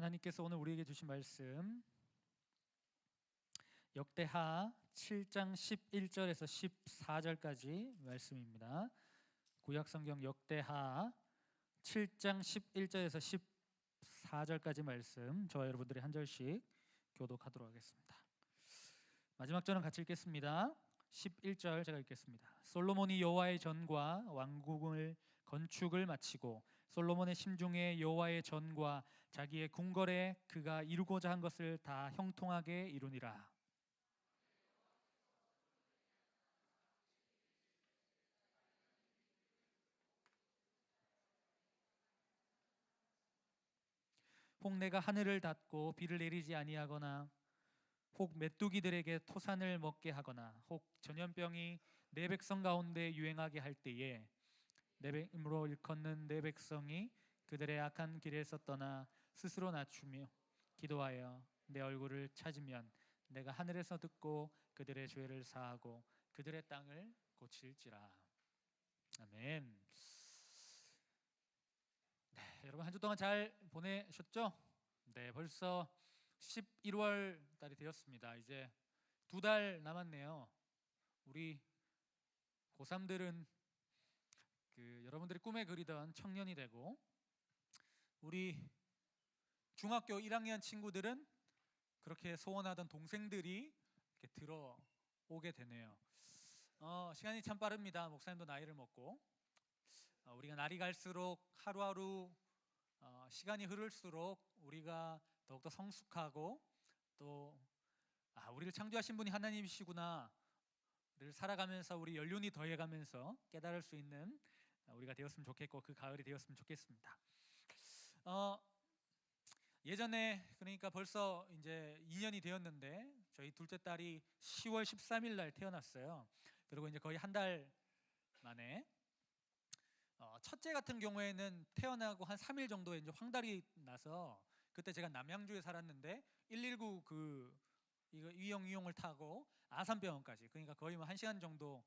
하나님께서 오늘 우리에게 주신 말씀 역대하 7장 11절에서 14절까지 말씀입니다. 구약성경 역대하 7장 11절에서 14절까지 말씀, 저와 여러분들이 한 절씩 교독하도록 하겠습니다. 마지막 절은 같이 읽겠습니다. 11절 제가 읽겠습니다. 솔로몬이 여호와의 전과 왕궁을 건축을 마치고 솔로몬의 심중에 여호와의 전과 자기의 궁궐에 그가 이루고자 한 것을 다 형통하게 이루니라. 혹 내가 하늘을 닫고 비를 내리지 아니하거나 혹 메뚜기들에게 토산을 먹게 하거나 혹 전염병이 내 백성 가운데 유행하게 할 때에 내 힘으로 일컫는 내 백성이 그들의 악한 길에서 떠나 스스로 낮추며 기도하여 내 얼굴을 찾으면 내가 하늘에서 듣고 그들의 죄를 사하고 그들의 땅을 고칠지라. 아멘. 네, 여러분 한 주 동안 잘 보내셨죠? 네, 벌써 11월 달이 되었습니다. 이제 2달 남았네요. 우리 고3들은 여러분들이 꿈에 그리던 청년이 되고, 우리 중학교 1학년 친구들은 그렇게 소원하던 동생들이 이렇게 들어오게 되네요. 시간이 참 빠릅니다. 목사님도 나이를 먹고 우리가 날이 갈수록 하루하루 시간이 흐를수록 우리가 더욱더 성숙하고 또 우리를 창조하신 분이 하나님이시구나를 살아가면서 우리 연륜이 더해가면서 깨달을 수 있는 우리가 되었으면 좋겠고, 그 가을이 되었으면 좋겠습니다. 예전에, 그러니까 벌써 이제 2년이 되었는데 저희 둘째 딸이 10월 13일 날 태어났어요. 그리고 이제 거의 한 달 만에 첫째 같은 경우에는 태어나고 한 3일 정도에 이제 황달이 나서, 그때 제가 남양주에 살았는데 119 이거 위용을 타고 아산병원까지, 그러니까 거의 뭐 1시간 정도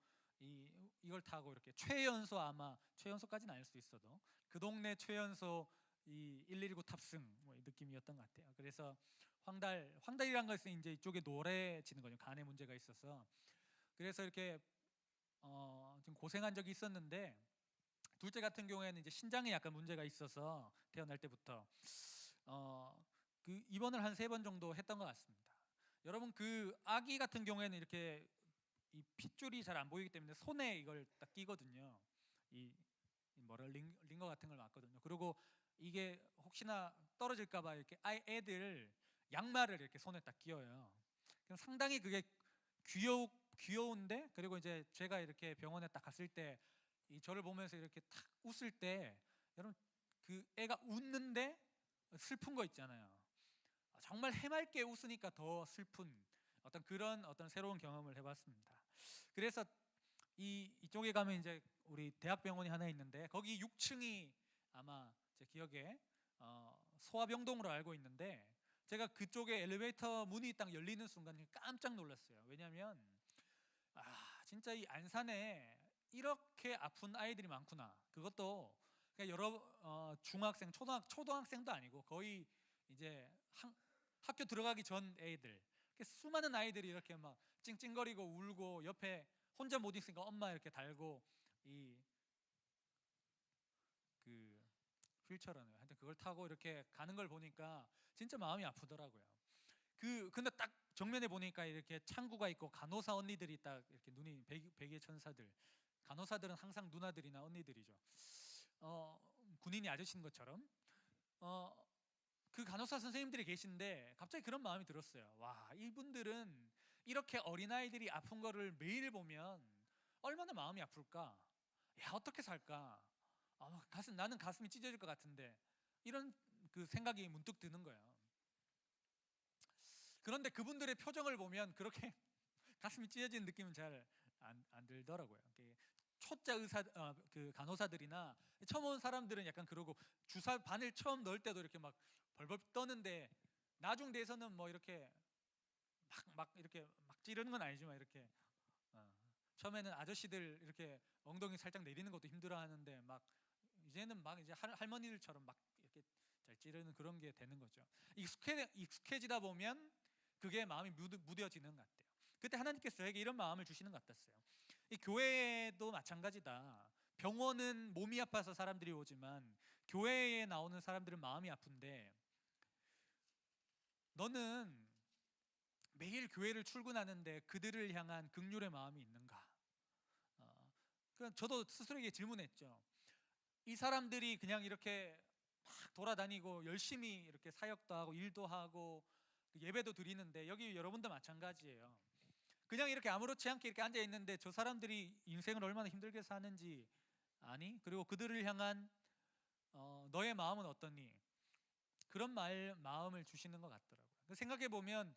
이걸 타고 이렇게 최연소, 아마 최연소까지는 아닐 수도 있어도 그 동네 최연소 이 119 탑승 뭐 이 느낌이었던 것 같아요. 그래서 황달이란 것은 이제 이쪽에 노래지는 거죠. 간에 문제가 있어서. 그래서 이렇게 좀 고생한 적이 있었는데, 둘째 같은 경우에는 이제 신장에 약간 문제가 있어서 태어날 때부터 입원을 한 3번 정도 했던 것 같습니다. 여러분, 그 아기 같은 경우에는 이렇게 이 핏줄이 잘 안 보이기 때문에 손에 이걸 딱 끼거든요. 이 링거 같은 걸 맞거든요. 그리고 이게 혹시나 떨어질까봐 이렇게 애들 양말을 이렇게 손에 딱 끼워요. 상당히 그게 귀여운데, 그리고 이제 제가 이렇게 병원에 딱 갔을 때 이 저를 보면서 이렇게 탁 웃을 때, 여러분 그 애가 웃는데 슬픈 거 있잖아요. 정말 해맑게 웃으니까 더 슬픈 그런 새로운 경험을 해봤습니다. 그래서 이쪽에 가면 이제 우리 대학병원이 하나 있는데, 거기 6층이 아마 제 기억에 소아병동으로 알고 있는데, 제가 그쪽에 엘리베이터 문이 딱 열리는 순간 깜짝 놀랐어요. 왜냐하면 진짜 이 안산에 이렇게 아픈 아이들이 많구나. 그것도 그냥 여러 중학생, 초등학생도 아니고 거의 이제 학교 들어가기 전 애들, 수많은 아이들이 이렇게 막 찡찡거리고 울고, 옆에 혼자 못 있으니까 엄마 이렇게 달고 휠체어라네요. 하여튼 그걸 타고 이렇게 가는 걸 보니까 진짜 마음이 아프더라고요. 근데 딱 정면에 보니까 이렇게 창구가 있고 간호사 언니들이 딱 이렇게 눈이 백의 천사들. 간호사들은 항상 누나들이나 언니들이죠. 군인이 아저씨인 것처럼 그 간호사 선생님들이 계신데 갑자기 그런 마음이 들었어요. 와, 이분들은 이렇게 어린아이들이 아픈 거를 매일 보면 얼마나 마음이 아플까? 야, 어떻게 살까? 나는 가슴이 찢어질 것 같은데, 이런 그 생각이 문득 드는 거예요. 그런데 그분들의 표정을 보면 그렇게 가슴이 찢어지는 느낌은 잘 안 들더라고요. 초짜 그 간호사들이나 처음 온 사람들은 약간 그러고, 주사 바늘 처음 넣을 때도 이렇게 막 벌벌 떠는데, 나중 돼서는 뭐 이렇게 막 이렇게 막 찌르는 건 아니지만 이렇게 처음에는 아저씨들 이렇게 엉덩이 살짝 내리는 것도 힘들어하는데, 막 이제는 막 이제 할머니들처럼 막 이렇게 잘 찌르는 그런 게 되는 거죠. 익숙해지다 보면 그게 마음이 무뎌지는 것 같아요. 그때 하나님께서 저에게 이런 마음을 주시는 것 같았어요. 이 교회도 마찬가지다. 병원은 몸이 아파서 사람들이 오지만 교회에 나오는 사람들은 마음이 아픈데, 너는 매일 교회를 출근하는데 그들을 향한 긍휼의 마음이 있는가? 저도 스스로에게 질문했죠. 이 사람들이 그냥 이렇게 막 돌아다니고 열심히 이렇게 사역도 하고 일도 하고 예배도 드리는데, 여기 여러분도 마찬가지예요. 그냥 이렇게 아무렇지 않게 이렇게 앉아 있는데 저 사람들이 인생을 얼마나 힘들게 사는지 아니? 그리고 그들을 향한 너의 마음은 어떠니? 그런 마음을 주시는 것 같더라고요. 생각해 보면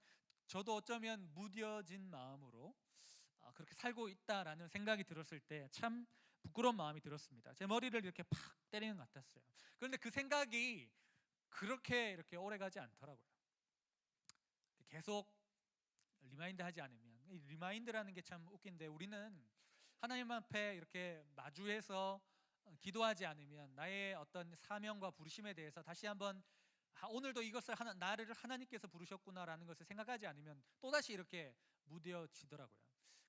저도 어쩌면 무뎌진 마음으로 그렇게 살고 있다라는 생각이 들었을 때 참 부끄러운 마음이 들었습니다. 제 머리를 이렇게 팍 때리는 것 같았어요. 그런데 그 생각이 그렇게 이렇게 오래 가지 않더라고요. 계속 리마인드 하지 않으면, 이 리마인드라는 게 참 웃긴데, 우리는 하나님 앞에 이렇게 마주해서 기도하지 않으면 나의 어떤 사명과 부르심에 대해서 다시 한번 오늘도 이것을 나를 하나님께서 부르셨구나라는 것을 생각하지 않으면 또다시 이렇게 무뎌지더라고요.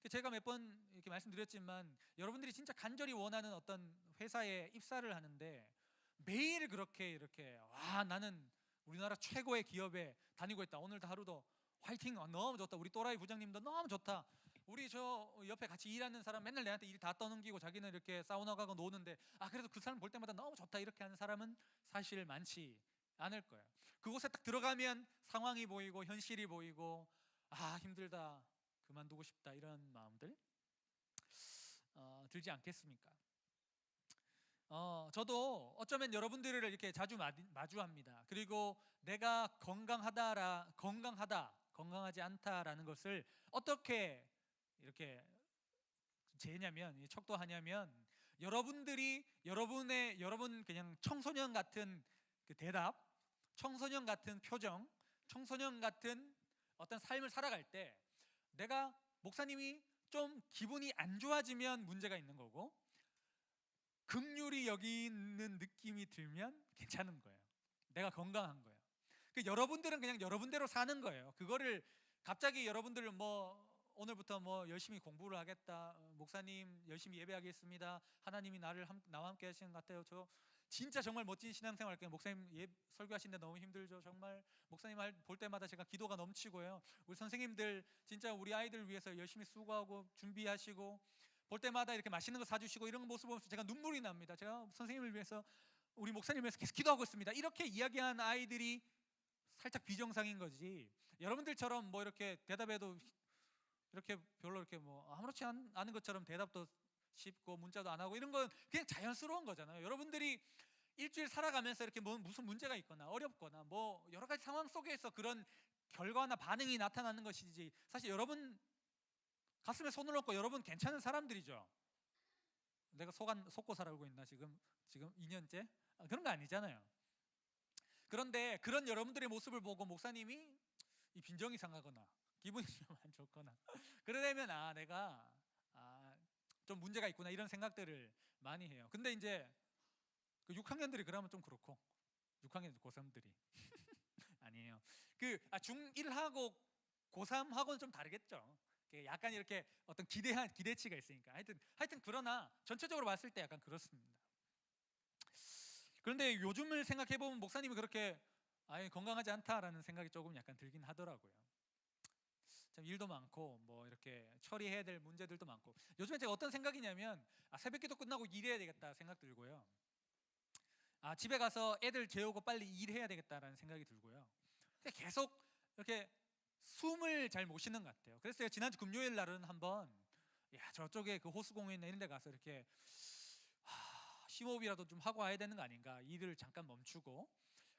제가 몇 번 이렇게 말씀드렸지만, 여러분들이 진짜 간절히 원하는 어떤 회사에 입사를 하는데 매일 그렇게 이렇게 나는 우리나라 최고의 기업에 다니고 있다, 오늘도 하루도 화이팅, 너무 좋다, 우리 또라이 부장님도 너무 좋다, 우리 저 옆에 같이 일하는 사람 맨날 내한테 일 다 떠넘기고 자기는 이렇게 사우나 가고 노는데 그래도 그 사람 볼 때마다 너무 좋다, 이렇게 하는 사람은 사실 많지 않을 거예요. 그곳에 딱 들어가면 상황이 보이고 현실이 보이고 힘들다, 그만두고 싶다, 이런 마음들 들지 않겠습니까? 저도 어쩌면 여러분들을 이렇게 자주 마주합니다. 그리고 내가 건강하지 않다라는 것을 어떻게 이렇게 재냐면, 척도하냐면, 여러분들이 여러분 그냥 청소년 같은 그 대답, 청소년 같은 표정, 청소년 같은 어떤 삶을 살아갈 때, 내가 목사님이 좀 기분이 안 좋아지면 문제가 있는 거고, 긍휼히 여기는 느낌이 들면 괜찮은 거예요. 내가 건강한 거예요. 여러분들은 그냥 여러분대로 사는 거예요. 그거를 갑자기 여러분들 오늘부터 열심히 공부를 하겠다, 목사님 열심히 예배하겠습니다, 하나님이 나와 함께 하시는 것 같아요, 저 진짜 정말 멋진 신앙생활 할게요, 목사님 설교하시는데 너무 힘들죠, 정말 목사님 볼 때마다 제가 기도가 넘치고요, 우리 선생님들 진짜 우리 아이들 위해서 열심히 수고하고 준비하시고 볼 때마다 이렇게 맛있는 거 사주시고 이런 모습 보면서 제가 눈물이 납니다. 제가 선생님을 위해서, 우리 목사님을 위해서 계속 기도하고 있습니다, 이렇게 이야기한 아이들이 살짝 비정상인 거지, 여러분들처럼 이렇게 대답해도 이렇게 별로 이렇게 아무렇지 않은 것처럼 대답도 쉽고 문자도 안 하고 이런 건 그냥 자연스러운 거잖아요. 여러분들이 일주일 살아가면서 이렇게 무슨 문제가 있거나 어렵거나 여러 가지 상황 속에서 그런 결과나 반응이 나타나는 것이지, 사실 여러분 가슴에 손을 얹고 여러분 괜찮은 사람들이죠. 내가 속고 살아오고 있나 지금 2년째? 그런 거 아니잖아요. 그런데 그런 여러분들의 모습을 보고 목사님이 빈정이 상하거나 기분이 좀 안 좋거나 그러려면 내가 좀 문제가 있구나, 이런 생각들을 많이 해요. 근데 이제 그 6학년들이 그러면 좀 그렇고, 6학년 고3들이 아니에요. 중1하고 고3하고는 좀 다르겠죠. 약간 이렇게 어떤 기대치가 있으니까. 하여튼 그러나 전체적으로 봤을 때 약간 그렇습니다. 그런데 요즘을 생각해 보면 목사님이 그렇게 건강하지 않다라는 생각이 조금 약간 들긴 하더라고요. 참 일도 많고 이렇게 처리해야 될 문제들도 많고, 요즘에 제가 어떤 생각이냐면 새벽기도 끝나고 일해야 되겠다 생각 들고요, 집에 가서 애들 재우고 빨리 일해야 되겠다라는 생각이 들고요, 계속 이렇게 숨을 잘 못 쉬는 것 같아요. 그래서 지난주 금요일 날은 한번 저쪽에 그 호수공원이나 이런 데 가서 이렇게 심호흡이라도 좀 하고 와야 되는 거 아닌가, 일을 잠깐 멈추고,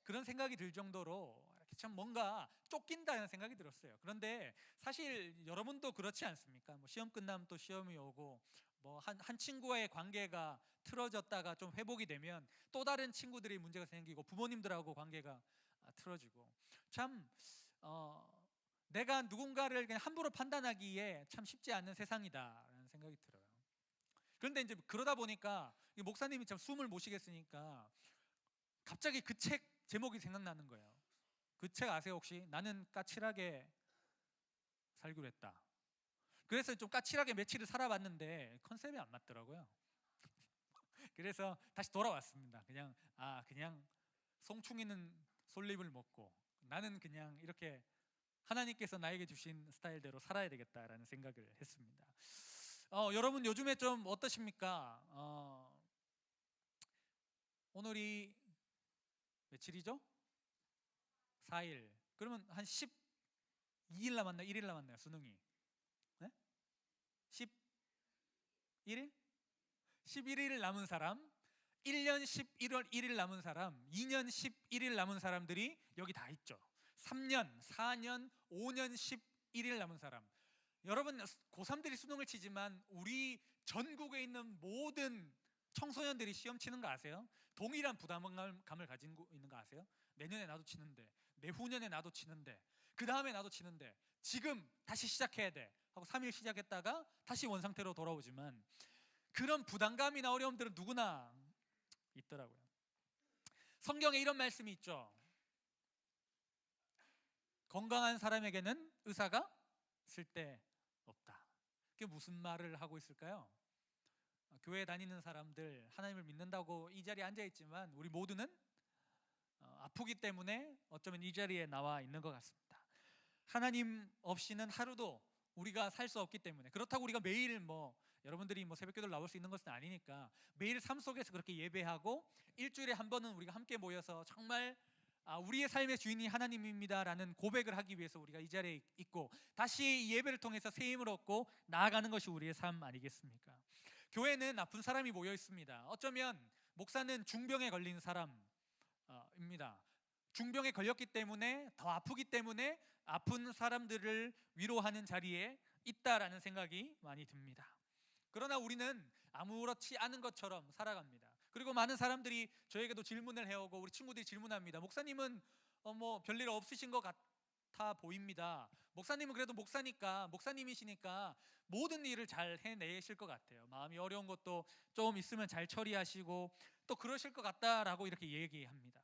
그런 생각이 들 정도로 이렇게 참 뭔가 쫓긴다는 생각이 들었어요. 그런데 사실 여러분도 그렇지 않습니까? 시험 끝나면 또 시험이 오고, 한 친구와의 관계가 틀어졌다가 좀 회복이 되면 또 다른 친구들이 문제가 생기고, 부모님들하고 관계가 틀어지고, 참 내가 누군가를 그냥 함부로 판단하기에 참 쉽지 않은 세상이다라는 생각이 들어요. 그런데 이제 그러다 보니까 목사님이 참 숨을 못 쉬겠으니까 갑자기 그 책 제목이 생각나는 거예요. 그 책 아세요 혹시? 나는 까칠하게 살기로 했다. 그래서 좀 까칠하게 며칠을 살아봤는데 컨셉이 안 맞더라고요. 그래서 다시 돌아왔습니다. 그냥 송충이는 솔잎을 먹고 나는 그냥 이렇게 하나님께서 나에게 주신 스타일대로 살아야 되겠다라는 생각을 했습니다. 여러분 요즘에 좀 어떠십니까? 오늘이 며칠이죠? 4일. 그러면 한 12일 남았나요? 1일 남았나요? 수능이. 네? 11일? 11일 남은 사람, 1년 11월 1일 남은 사람, 2년 11일 남은 사람들이 여기 다 있죠. 3년, 4년, 5년 11일 남은 사람. 여러분 고3들이 수능을 치지만 우리 전국에 있는 모든 청소년들이 시험 치는 거 아세요? 동일한 부담감을 가지고 있는 거 아세요? 내년에 나도 치는데, 내후년에 나도 치는데, 그 다음에 나도 치는데 지금 다시 시작해야 돼 하고 3일 시작했다가 다시 원상태로 돌아오지만 그런 부담감이나 어려움들은 누구나 있더라고요. 성경에 이런 말씀이 있죠. 건강한 사람에게는 의사가 쓸데없다. 그게 무슨 말을 하고 있을까요? 교회 다니는 사람들, 하나님을 믿는다고 이 자리에 앉아 있지만 우리 모두는 아프기 때문에 어쩌면 이 자리에 나와 있는 것 같습니다. 하나님 없이는 하루도 우리가 살 수 없기 때문에, 그렇다고 우리가 매일 여러분들이 새벽기도를 나올 수 있는 것은 아니니까 매일 삶 속에서 그렇게 예배하고 일주일에 한 번은 우리가 함께 모여서 정말 우리의 삶의 주인이 하나님입니다라는 고백을 하기 위해서 우리가 이 자리에 있고 다시 이 예배를 통해서 새 힘을 얻고 나아가는 것이 우리의 삶 아니겠습니까? 교회는 나쁜 사람이 모여 있습니다. 어쩌면 목사는 중병에 걸린 사람입니다. 중병에 걸렸기 때문에, 더 아프기 때문에 아픈 사람들을 위로하는 자리에 있다라는 생각이 많이 듭니다. 그러나 우리는 아무렇지 않은 것처럼 살아갑니다. 그리고 많은 사람들이 저에게도 질문을 해오고 우리 친구들이 질문합니다. 목사님은 별일 없으신 것 같아 보입니다. 목사님은 그래도 목사님이시니까 모든 일을 잘 해내실 것 같아요. 마음이 어려운 것도 좀 있으면 잘 처리하시고 또 그러실 것 같다라고 이렇게 얘기합니다.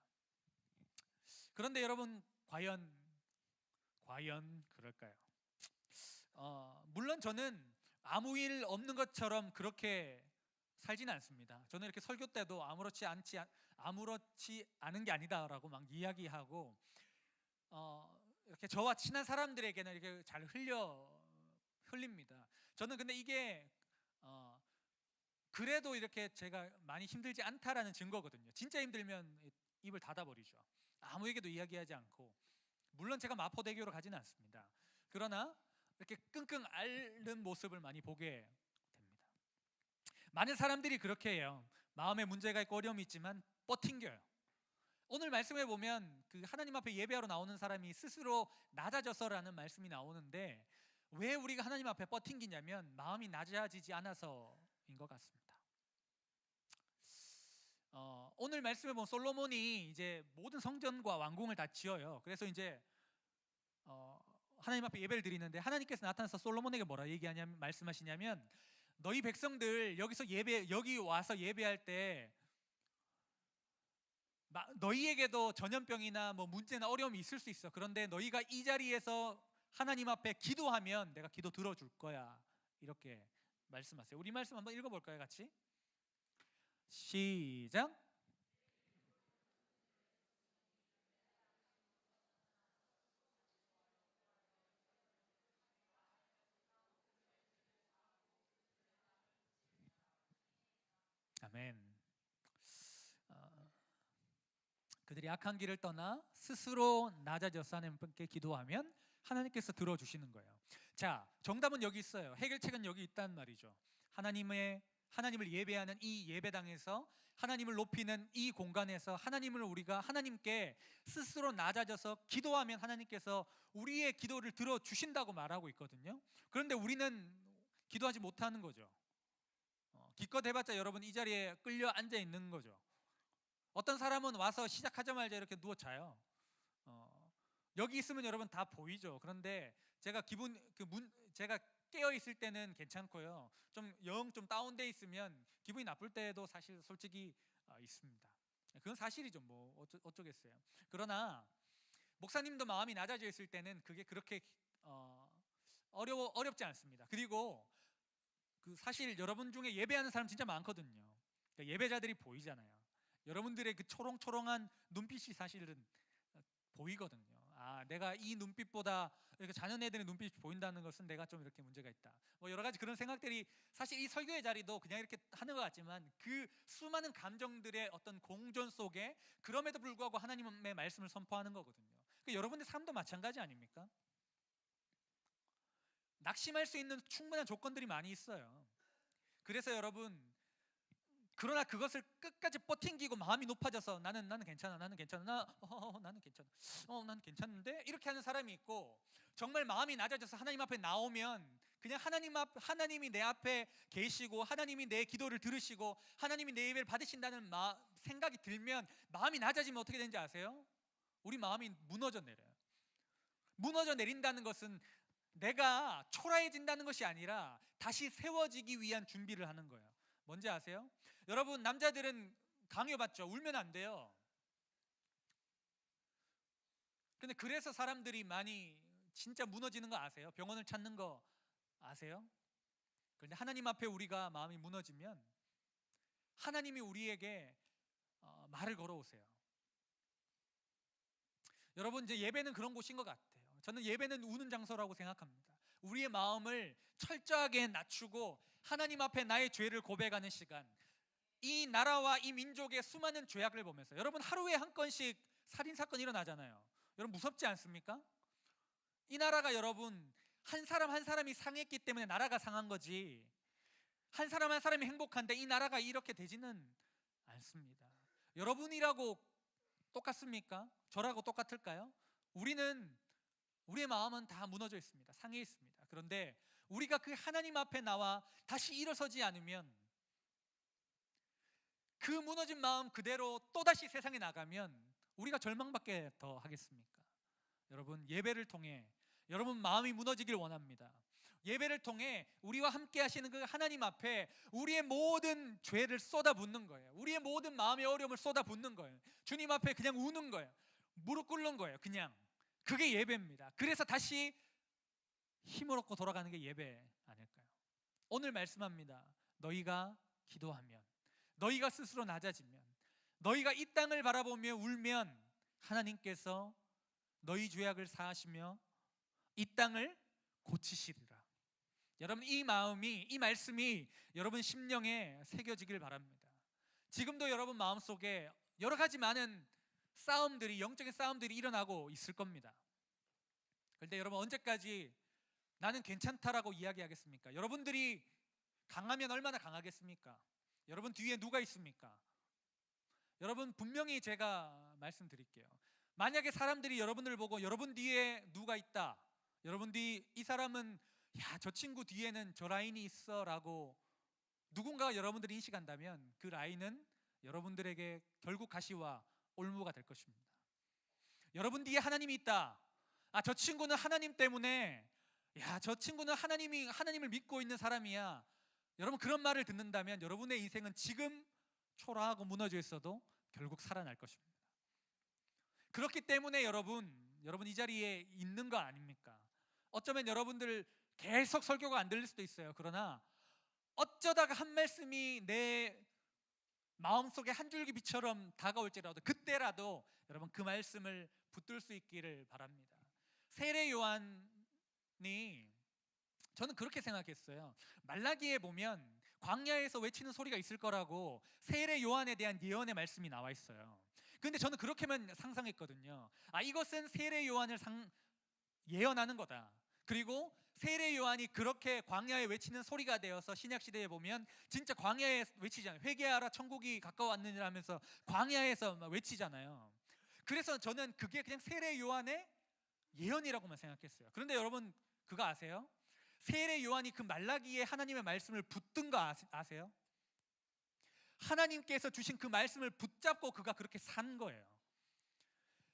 그런데 여러분 과연 그럴까요? 물론 저는 아무 일 없는 것처럼 그렇게 살지는 않습니다. 저는 이렇게 설교 때도 아무렇지 않은 게 아니다라고 막 이야기하고 이렇게 저와 친한 사람들에게는 이렇게 잘 흘립니다. 저는 근데 이게 그래도 이렇게 제가 많이 힘들지 않다라는 증거거든요. 진짜 힘들면 입을 닫아버리죠. 아무에게도 이야기하지 않고. 물론 제가 마포대교로 가지는 않습니다. 그러나 이렇게 끙끙 앓는 모습을 많이 보게 됩니다. 많은 사람들이 그렇게 해요. 마음에 문제가 있고 어려움이 있지만 버팅겨요. 오늘 말씀에 보면 그 하나님 앞에 예배하러 나오는 사람이 스스로 낮아져서라는 말씀이 나오는데 왜 우리가 하나님 앞에 버팅기냐면 마음이 낮아지지 않아서인 것 같습니다. 오늘 말씀에 보면 솔로몬이 이제 모든 성전과 왕궁을 다 지어요. 그래서 이제 하나님 앞에 예배를 드리는데 하나님께서 나타나서 솔로몬에게 뭐라 말씀하시냐면 너희 백성들 여기 와서 예배할 때 너희에게도 전염병이나 문제나 어려움이 있을 수 있어. 그런데 너희가 이 자리에서 하나님 앞에 기도하면 내가 기도 들어줄 거야. 이렇게 말씀하세요. 우리 말씀 한번 읽어볼까요, 같이? 시작. 아멘. 그들이 악한 길을 떠나 스스로 낮아져서 하나님께 기도하면 하나님께서 들어주시는 거예요. 자, 정답은 여기 있어요. 해결책은 여기 있단 말이죠. 하나님을 예배하는 이 예배당에서, 하나님을 높이는 이 공간에서 우리가 하나님께 스스로 낮아져서 기도하면 하나님께서 우리의 기도를 들어주신다고 말하고 있거든요. 그런데 우리는 기도하지 못하는 거죠. 기껏 해봤자 여러분 이 자리에 끌려 앉아 있는 거죠. 어떤 사람은 와서 시작하자마자 이렇게 누워 자요. 여기 있으면 여러분 다 보이죠. 그런데 제가 제가 깨어 있을 때는 괜찮고요. 좀 다운돼 있으면 기분이 나쁠 때도 사실 솔직히 있습니다. 그건 사실이죠. 뭐 어쩌겠어요. 그러나 목사님도 마음이 낮아져 있을 때는 그게 그렇게 어렵지 않습니다. 그리고 그 사실 여러분 중에 예배하는 사람 진짜 많거든요. 그러니까 예배자들이 보이잖아요. 여러분들의 그 초롱초롱한 눈빛이 사실은 보이거든요. 아, 내가 이 눈빛보다 이렇게 자는 애들의 눈빛이 보인다는 것은 내가 좀 이렇게 문제가 있다. 뭐 여러 가지 그런 생각들이 사실 이 설교의 자리도 그냥 이렇게 하는 것 같지만 그 수많은 감정들의 어떤 공존 속에 그럼에도 불구하고 하나님의 말씀을 선포하는 거거든요. 그러니까 여러분의 삶도 마찬가지 아닙니까? 낙심할 수 있는 충분한 조건들이 많이 있어요. 그래서 여러분, 그러나 그것을 끝까지 버팅기고 마음이 높아져서 나는 괜찮아, 나는 괜찮아, 나는 괜찮아, 나는 괜찮은데 이렇게 하는 사람이 있고, 정말 마음이 낮아져서 하나님 앞에 나오면 그냥 하나님이 내 앞에 계시고 하나님이 내 기도를 들으시고 하나님이 내 예배를 받으신다는 생각이 들면 마음이 낮아지면 어떻게 되는지 아세요? 우리 마음이 무너져 내려요. 무너져 내린다는 것은 내가 초라해진다는 것이 아니라 다시 세워지기 위한 준비를 하는 거예요. 뭔지 아세요? 여러분, 남자들은 강요받죠. 울면 안 돼요. 근데 그래서 사람들이 많이 진짜 무너지는 거 아세요? 병원을 찾는 거 아세요? 그런데 하나님 앞에 우리가 마음이 무너지면 하나님이 우리에게 말을 걸어오세요. 여러분, 이제 예배는 그런 곳인 것 같아요. 저는 예배는 우는 장소라고 생각합니다. 우리의 마음을 철저하게 낮추고 하나님 앞에 나의 죄를 고백하는 시간, 이 나라와 이 민족의 수많은 죄악을 보면서, 여러분 하루에 한 건씩 살인사건이 일어나잖아요. 여러분 무섭지 않습니까? 이 나라가 여러분 한 사람 한 사람이 상했기 때문에 나라가 상한 거지, 한 사람 한 사람이 행복한데 이 나라가 이렇게 되지는 않습니다. 여러분이라고 똑같습니까? 저라고 똑같을까요? 우리의 마음은 다 무너져 있습니다. 상해 있습니다. 그런데 우리가 그 하나님 앞에 나와 다시 일어서지 않으면, 그 무너진 마음 그대로 또다시 세상에 나가면 우리가 절망밖에 더 하겠습니까? 여러분, 예배를 통해 여러분 마음이 무너지길 원합니다. 예배를 통해 우리와 함께 하시는 그 하나님 앞에 우리의 모든 죄를 쏟아붓는 거예요. 우리의 모든 마음의 어려움을 쏟아붓는 거예요. 주님 앞에 그냥 우는 거예요. 무릎 꿇는 거예요. 그냥 그게 예배입니다. 그래서 다시 힘을 얻고 돌아가는 게 예배 아닐까요? 오늘 말씀합니다. 너희가 기도하면, 너희가 스스로 낮아지면, 너희가 이 땅을 바라보며 울면 하나님께서 너희 죄악을 사하시며 이 땅을 고치시리라. 여러분, 이 마음이, 이 말씀이 여러분 심령에 새겨지길 바랍니다. 지금도 여러분 마음속에 여러 가지 많은 싸움들이, 영적인 싸움들이 일어나고 있을 겁니다. 그런데 여러분, 언제까지 나는 괜찮다라고 이야기하겠습니까? 여러분들이 강하면 얼마나 강하겠습니까? 여러분 뒤에 누가 있습니까? 여러분, 분명히 제가 말씀드릴게요. 만약에 사람들이 여러분을 보고 여러분 뒤에 누가 있다, 여러분 뒤 이 사람은, 야, 저 친구 뒤에는 저 라인이 있어 라고 누군가가 여러분들이 인식한다면 그 라인은 여러분들에게 결국 가시와 올무가 될 것입니다. 여러분 뒤에 하나님이 있다, 아, 저 친구는 하나님 때문에, 야, 저 친구는 하나님을 믿고 있는 사람이야, 여러분 그런 말을 듣는다면 여러분의 인생은 지금 초라하고 무너져 있어도 결국 살아날 것입니다. 그렇기 때문에 여러분 이 자리에 있는 거 아닙니까? 어쩌면 여러분들 계속 설교가 안 들릴 수도 있어요. 그러나 어쩌다가 한 말씀이 내 마음속에 한 줄기 빛처럼 다가올지라도 그때라도 여러분 그 말씀을 붙들 수 있기를 바랍니다. 세례 요한이, 저는 그렇게 생각했어요. 말라기에 보면 광야에서 외치는 소리가 있을 거라고 세례 요한에 대한 예언의 말씀이 나와 있어요. 근데 저는 그렇게만 상상했거든요. 아, 이것은 세례 요한을 예언하는 거다. 그리고 세례 요한이 그렇게 광야에 외치는 소리가 되어서 신약 시대에 보면 진짜 광야에 외치잖아요. 회개하라 천국이 가까웠느니라 하면서 광야에서 막 외치잖아요. 그래서 저는 그게 그냥 세례 요한의 예언이라고만 생각했어요. 그런데 여러분 그거 아세요? 세례 요한이 그 말라기에 하나님의 말씀을 붙든 거 아세요? 하나님께서 주신 그 말씀을 붙잡고 그가 그렇게 산 거예요.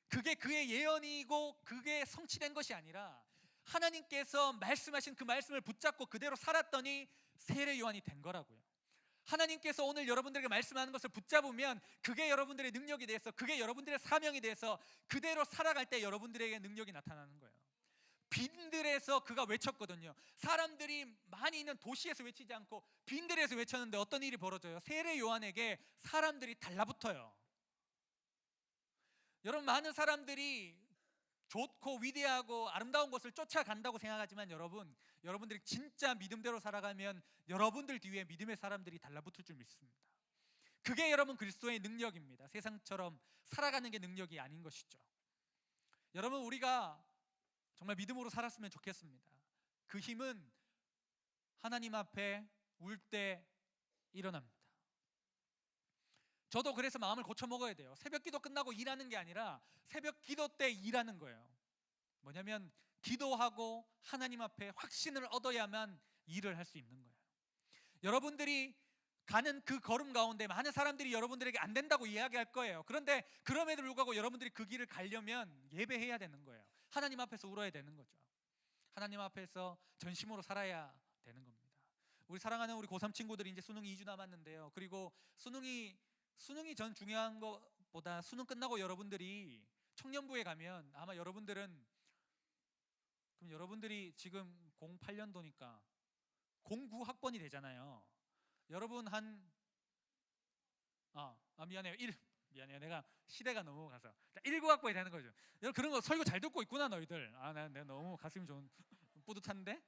그게 그의 예언이고 그게 성취된 것이 아니라 하나님께서 말씀하신 그 말씀을 붙잡고 그대로 살았더니 세례 요한이 된 거라고요. 하나님께서 오늘 여러분들에게 말씀하는 것을 붙잡으면 그게 여러분들의 능력이 돼서, 그게 여러분들의 사명이 돼서 그대로 살아갈 때 여러분들에게 능력이 나타나는 거예요. 빈들에서 그가 외쳤거든요. 사람들이 많이 있는 도시에서 외치지 않고 빈들에서 외쳤는데 어떤 일이 벌어져요? 세례 요한에게 사람들이 달라붙어요. 여러분, 많은 사람들이 좋고 위대하고 아름다운 것을 쫓아간다고 생각하지만 여러분들이 진짜 믿음대로 살아가면 여러분들 뒤에 믿음의 사람들이 달라붙을 줄 믿습니다. 그게 여러분 그리스도의 능력입니다. 세상처럼 살아가는 게 능력이 아닌 것이죠. 여러분, 우리가 정말 믿음으로 살았으면 좋겠습니다. 그 힘은 하나님 앞에 울 때 일어납니다. 저도 그래서 마음을 고쳐 먹어야 돼요. 새벽 기도 끝나고 일하는 게 아니라 새벽 기도 때 일하는 거예요. 뭐냐면 기도하고 하나님 앞에 확신을 얻어야만 일을 할 수 있는 거예요. 여러분들이 가는 그 걸음 가운데 많은 사람들이 여러분들에게 안 된다고 이야기할 거예요. 그런데 그럼에도 불구하고 여러분들이 그 길을 가려면 예배해야 되는 거예요. 하나님 앞에서 울어야 되는 거죠. 하나님 앞에서 전심으로 살아야 되는 겁니다. 우리 사랑하는 우리 고3 친구들이 이제 수능이 2주 남았는데요. 그리고 수능이 전 중요한 것보다 수능 끝나고 여러분들이 청년부에 가면 아마 여러분들이 지금 08년도니까 09학번이 되잖아요. 여러분 미안해요. 미안해요. 내가 시대가 너무 가서 19학번이 되는 거죠. 여러분, 그런 거 설교 잘 듣고 있구나 너희들. 내가 너무 가슴이 좋은 뿌듯한데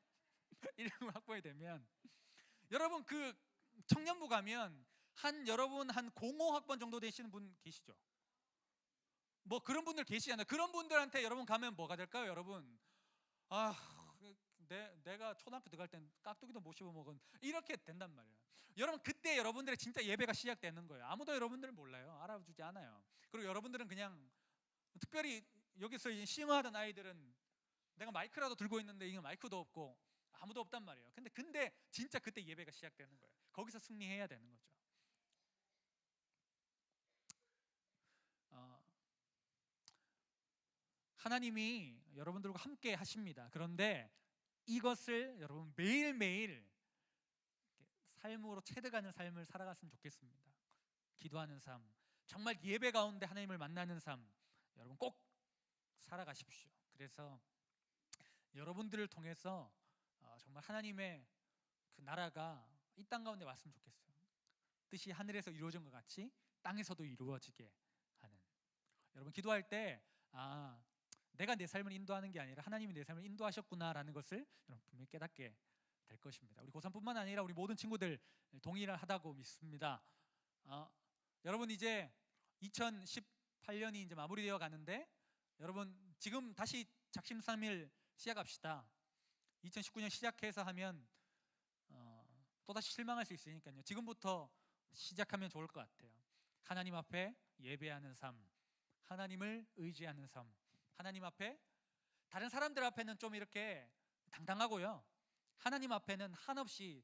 19학번이 되면 여러분 그 청년부 가면 여러분 한 05학번 정도 되시는 분 계시죠? 뭐 그런 분들 계시잖아요. 그런 분들한테 여러분 가면 뭐가 될까요, 여러분? 내가 초등학교 들어갈 땐 깍두기도 못 씹어 먹은 이렇게 된단 말이에요. 여러분, 그때 여러분들의 진짜 예배가 시작되는 거예요. 아무도 여러분들을 몰라요. 알아주지 않아요. 그리고 여러분들은 그냥 특별히 여기서 싱어하던 아이들은 내가 마이크라도 들고 있는데 이게 마이크도 없고 아무도 없단 말이에요. 근데 진짜 그때 예배가 시작되는 거예요. 거기서 승리해야 되는 거죠. 하나님이 여러분들과 함께 하십니다. 그런데 이것을 여러분 매일매일 삶으로 체득하는 삶을 살아갔으면 좋겠습니다. 기도하는 삶, 정말 예배 가운데 하나님을 만나는 삶, 여러분 꼭 살아가십시오. 그래서 여러분들을 통해서 정말 하나님의 그 나라가 이 땅 가운데 왔으면 좋겠어요. 뜻이 하늘에서 이루어진 것 같이 땅에서도 이루어지게 하는. 여러분, 기도할 때 내가 내 삶을 인도하는 게 아니라 하나님이 내 삶을 인도하셨구나라는 것을 여러분 분명히 깨닫게 될 것입니다. 우리 고3뿐만 아니라 우리 모든 친구들 동일하다고 믿습니다. 여러분, 이제 2018년이 이제 마무리되어 가는데 여러분 지금 다시 작심삼일 시작합시다. 2019년 시작해서 하면 또다시 실망할 수 있으니까요. 지금부터 시작하면 좋을 것 같아요. 하나님 앞에 예배하는 삶, 하나님을 의지하는 삶, 하나님 앞에, 다른 사람들 앞에는 좀 이렇게 당당하고요, 하나님 앞에는 한없이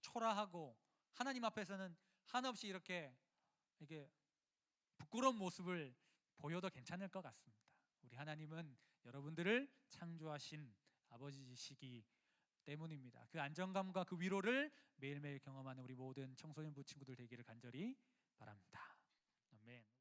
초라하고 하나님 앞에서는 한없이 이렇게 부끄러운 모습을 보여도 괜찮을 것 같습니다. 우리 하나님은 여러분들을 창조하신 아버지시기 때문입니다. 그 안정감과 그 위로를 매일매일 경험하는 우리 모든 청소년부 친구들 되기를 간절히 바랍니다. 아멘.